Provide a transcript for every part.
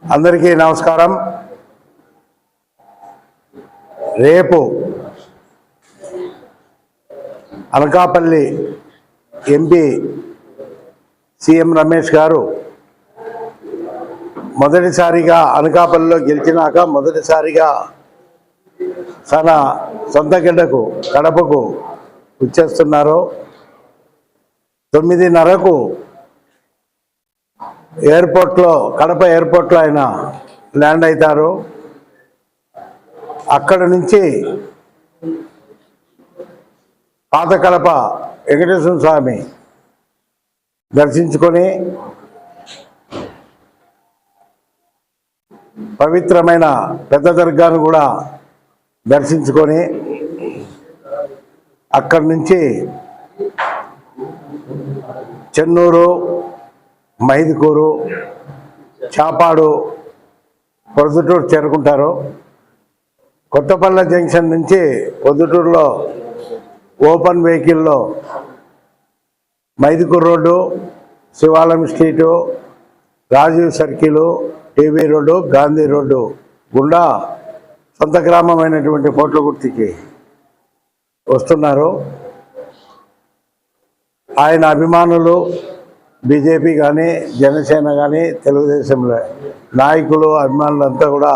అందరికీ నమస్కారం. రేపు అనకాపల్లి ఎంపీ సీఎం రమేష్ గారు మొదటిసారిగా అనకాపల్లిలో గెలిచినాక మొదటిసారిగా తన సొంత గడ్డకు కడపకు వచ్చేస్తున్నారు. 9:30కు ఎయిర్పోర్ట్లో కడప ఎయిర్పోర్ట్లో ఆయన ల్యాండ్ అవుతారు. అక్కడ నుంచి పాత కడప వెంకటేశ్వర స్వామి దర్శించుకొని పవిత్రమైన పెద్ద దర్గాను కూడా దర్శించుకొని అక్కడి నుంచి చెన్నూరు, మైదుకూరు, చాపాడు, పొద్దుటూరు చేరుకుంటారు. కొత్తపల్లె జంక్షన్ నుంచి పొద్దుటూరులో ఓపెన్ వెహికల్లో Mydukur road, Shivalayam street, Rajiv circle, TV road, Gandhi road గుండా సొంత గ్రామమైనటువంటి పోట్లగుర్తికి వస్తున్నారు. ఆయన అభిమానులు బీజేపీ కానీ జనసేన కానీ తెలుగుదేశంలో నాయకులు అభిమానులంతా కూడా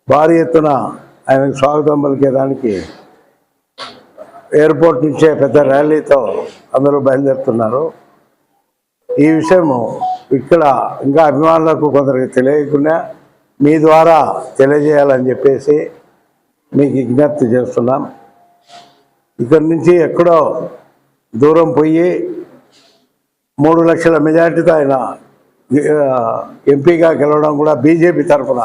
భారీ ఎత్తున ఆయనకు స్వాగతం పలికేదానికి ఎయిర్పోర్ట్ నుంచే పెద్ద ర్యాలీతో అందరూ బయలుదేరుతున్నారు. ఈ విషయము ఇక్కడ ఇంకా అభిమానులకు కొందరికి తెలియకుండా మీ ద్వారా తెలియజేయాలని చెప్పేసి మీకు విజ్ఞప్తి చేస్తున్నాం. ఇక్కడి నుంచి ఎక్కడో దూరం పోయి 3 లక్షల మెజార్టీతో ఆయన ఎంపీగా గెలవడం కూడా, బీజేపీ తరఫున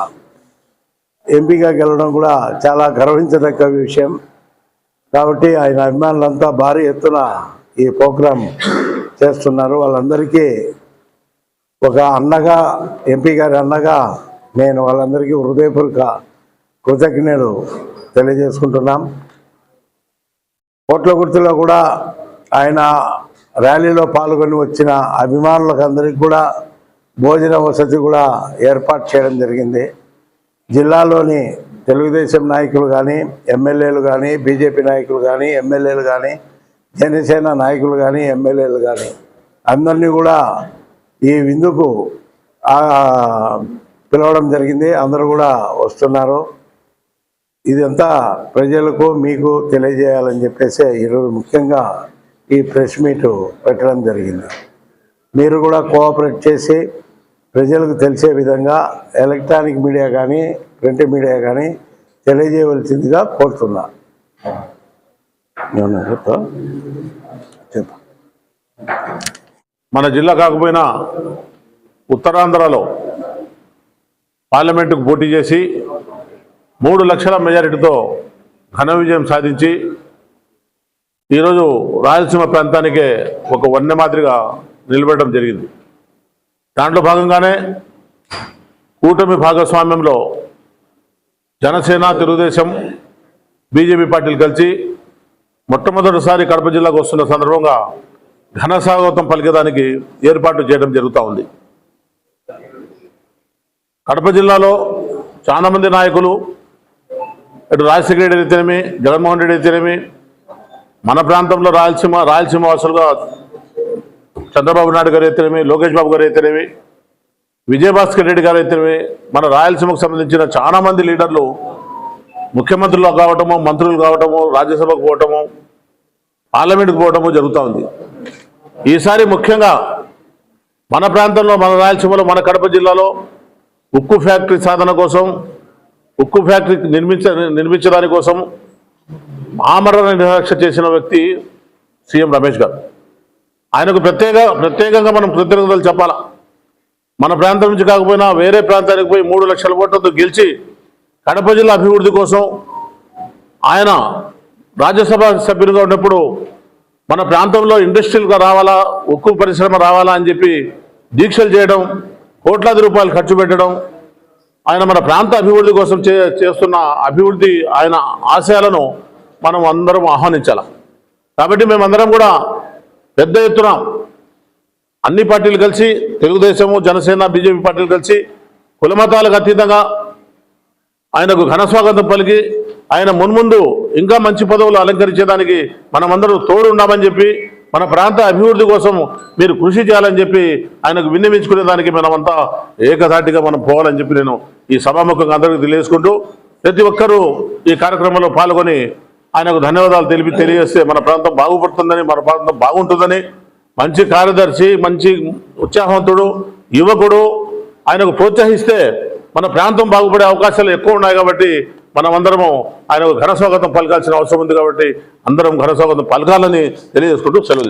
ఎంపీగా గెలవడం కూడా చాలా గర్వించదగ్గ విషయం. కాబట్టి ఆయన అభిమానులంతా భారీ ఎత్తున ఈ ప్రోగ్రాం చేస్తున్నారు. వాళ్ళందరికీ ఒక అన్నగా, ఎంపీ గారి అన్నగా నేను వాళ్ళందరికీ హృదయపూర్వక కృతజ్ఞతలు తెలియజేసుకుంటున్నాం. పోట్లగుర్తిలో కూడా ఆయన ర్యాలీలో పాల్గొని వచ్చిన అభిమానులకు అందరికీ కూడా భోజన వసతి కూడా ఏర్పాటు చేయడం జరిగింది. జిల్లాలోని తెలుగుదేశం నాయకులు కానీ, ఎమ్మెల్యేలు కానీ, బీజేపీ నాయకులు కానీ, ఎమ్మెల్యేలు కానీ, జనసేన నాయకులు కానీ, ఎమ్మెల్యేలు కానీ అందరినీ కూడా ఈ విందుకు పిలవడం జరిగింది. అందరూ కూడా వస్తున్నారు. ఇదంతా ప్రజలకు మీకు తెలియజేయాలని చెప్పేసి ఈరోజు ముఖ్యంగా ఈ ప్రెస్ మీట్ పెట్టడం జరిగింది. మీరు కూడా కోఆపరేట్ చేసి ప్రజలకు తెలిసే విధంగా ఎలక్ట్రానిక్ మీడియా కానీ, ప్రింట్ మీడియా కానీ తెలియజేయవలసిందిగా కోరుతున్నా. చెప్పు. మన జిల్లా కాకపోయినా ఉత్తరాంధ్రలో పార్లమెంటుకు పోటీ చేసి 3 లక్షల మెజారిటీతో ఘన విజయం సాధించి ఈరోజు రాయలసీమ ప్రాంతానికే ఒక వన్య మాదిరిగా నిలబడడం జరిగింది. దాంట్లో భాగంగానే కూటమి భాగస్వామ్యంలో జనసేన, తెలుగుదేశం, బీజేపీ పార్టీలు కలిసి మొట్టమొదటిసారి కడప జిల్లాకు వస్తున్న సందర్భంగా ఘన స్వాగతం పలికేదానికి ఏర్పాటు చేయడం జరుగుతూ ఉంది. కడప జిల్లాలో చాలామంది నాయకులు, ఇటు రాజశేఖర రెడ్డి అయితేనేమి, జగన్మోహన్ రెడ్డి అయితేనేమి, మన ప్రాంతంలో రాయలసీమ వాసులుగా చంద్రబాబు నాయుడు గారు అయితేనేమి, లోకేష్ బాబు గారు అయితేనేమి, విజయభాస్కర్ రెడ్డి గారు అయితేనేమి, మన రాయలసీమకు సంబంధించిన చాలామంది లీడర్లు ముఖ్యమంత్రులు కావటము, మంత్రులు కావటము, రాజ్యసభకు పోవటము, పార్లమెంటుకు పోవటము జరుగుతూ ఉంది. ఈసారి ముఖ్యంగా మన ప్రాంతంలో, మన రాయలసీమలో, మన కడప జిల్లాలో ఉక్కు ఫ్యాక్టరీ సాధన కోసం, ఉక్కు ఫ్యాక్టరీ నిర్మించడానికి కోసం ఆమరణ నిరాక్ష చేసిన వ్యక్తి సీఎం రమేష్ గారు. ఆయనకు ప్రత్యేకంగా మనం కృతజ్ఞతలు చెప్పాలా. మన ప్రాంతం నుంచి కాకపోయినా వేరే ప్రాంతానికి పోయి 3 లక్షల ఓట్లతో గెలిచి కడప జిల్లా అభివృద్ధి కోసం ఆయన రాజ్యసభ సభ్యులుగా ఉన్నప్పుడు మన ప్రాంతంలో ఇండస్ట్రియల్గా రావాలా, ఉక్కు పరిశ్రమ రావాలా అని చెప్పి దీక్షలు చేయడం, కోట్లాది రూపాయలు ఖర్చు పెట్టడం, ఆయన మన ప్రాంత అభివృద్ధి కోసం చేస్తున్న అభివృద్ధి, ఆయన ఆశయాలను మనం అందరం ఆహ్వానించాలి. కాబట్టి మేమందరం కూడా పెద్ద ఎత్తున అన్ని పార్టీలు కలిసి, తెలుగుదేశము, జనసేన, బీజేపీ పార్టీలు కలిసి కులమతాలకు అతీతంగా ఆయనకు ఘన స్వాగతం పలికి ఆయన మున్ముందు ఇంకా మంచి పదవులు అలంకరించేదానికి మనమందరూ తోడు ఉన్నామని చెప్పి మన ప్రాంత అభివృద్ధి కోసం మీరు కృషి చేయాలని చెప్పి ఆయనకు విన్నవించుకునే దానికి మనమంతా ఏకధాటిగా మనం పోవాలని చెప్పి నేను ఈ సభాముఖంగా అందరికీ తెలియజేసుకుంటూ ప్రతి ఒక్కరూ ఈ కార్యక్రమంలో పాల్గొని ఆయనకు ధన్యవాదాలు తెలియజేస్తే మన ప్రాంతం బాగుపడుతుందని, మన ప్రాంతం బాగుంటుందని, మంచి కార్యదర్శి, మంచి ఉత్సాహవంతుడు, యువకుడు, ఆయనకు ప్రోత్సహిస్తే మన ప్రాంతం బాగుపడే అవకాశాలు ఎక్కువ ఉన్నాయి. కాబట్టి మనమందరము ఆయనకు ఘన స్వాగతం పలకాల్సిన అవసరం ఉంది. కాబట్టి అందరం ఘన స్వాగతం పలకాలని తెలియజేసుకుంటూ సెలవు.